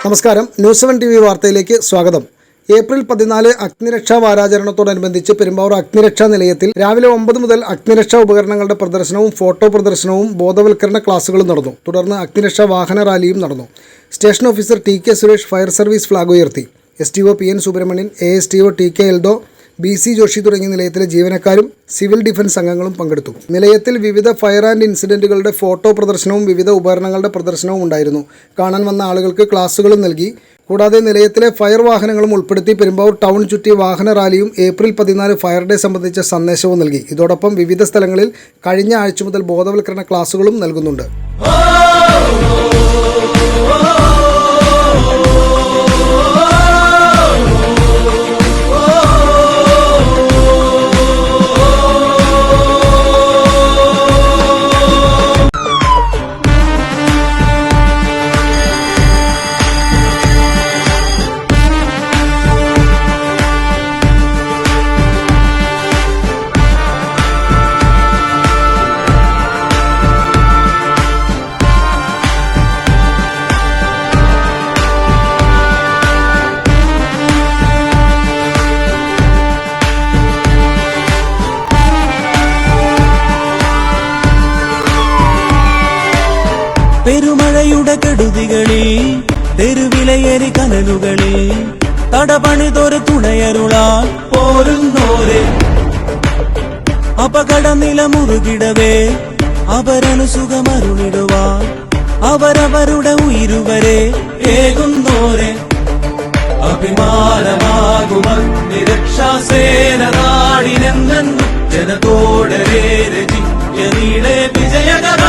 നമസ്കാരം, news 7 TV വാർത്തയിലേക്ക് സ്വാഗതം. ഏപ്രിൽ 14 അഗ്നിരക്ഷാ വാരാചരണത്തോടനുബന്ധിച്ച് പെരുമ്പാവൂർ അഗ്നിരക്ഷാ നിലയത്തിൽ രാവിലെ 9 മുതൽ അഗ്നിരക്ഷാ ഉപകരണങ്ങളുടെ പ്രദർശനവും ഫോട്ടോ പ്രദർശനവും ബോധവൽക്കരണ ക്ലാസുകളും നടന്നു. തുടർന്ന് അഗ്നിരക്ഷാ വാഹന റാലിയും നടന്നു. Station officer TK Suresh fire service flag ഉയർത്തി. STO PN Subramanian, ASTO TK Eldho, BC Joshi തുടങ്ങിയ നിലയത്തിലെ ജീവനക്കാരും സിവിൽ ഡിഫൻസ് അംഗങ്ങളും പങ്കെടുത്തു. നിലയത്തിൽ വിവിധ ഫയർ ആൻഡ് ഇൻസിഡന്റുകളുടെ ഫോട്ടോ പ്രദർശനവും വിവിധ ഉപകരണങ്ങളുടെ പ്രദർശനവും ഉണ്ടായിരുന്നു. കാണാൻ വന്ന ആളുകൾക്ക് ക്ലാസുകളും നൽകി. കൂടാതെ നിലയത്തിലെ ഫയർ വാഹനങ്ങളും ഉൾപ്പെടുത്തി പെരുമ്പാവൂർ ടൗൺ ചുറ്റി വാഹന റാലിയും ഏപ്രിൽ 14 ഫയർ ഡേ സംബന്ധിച്ച സന്ദേശവും നൽകി. ഇതോടൊപ്പം വിവിധ സ്ഥലങ്ങളിൽ കഴിഞ്ഞ ആഴ്ച മുതൽ ബോധവൽക്കരണ ക്ലാസുകളും നൽകുന്നുണ്ട്. പെരുമഴയുടെ കെടുതികളിൽ തെരുവിലയേറി കനലുകളിൽ തടപണിതൊരു തുണയരുളാൻ പോരുന്നോരെ അപകട നില മുറുകിടവേ അവരനു സുഖമരുളിടുവാൻ അവരവരുടെ ഉയരുവരെ ഏകുന്നോരെ അഭിമാനമാകുമഗ്നിരക്ഷാസേന നാടിനെന്നും ജനതോടരേ രചിക്ക നീളെ വിജയകര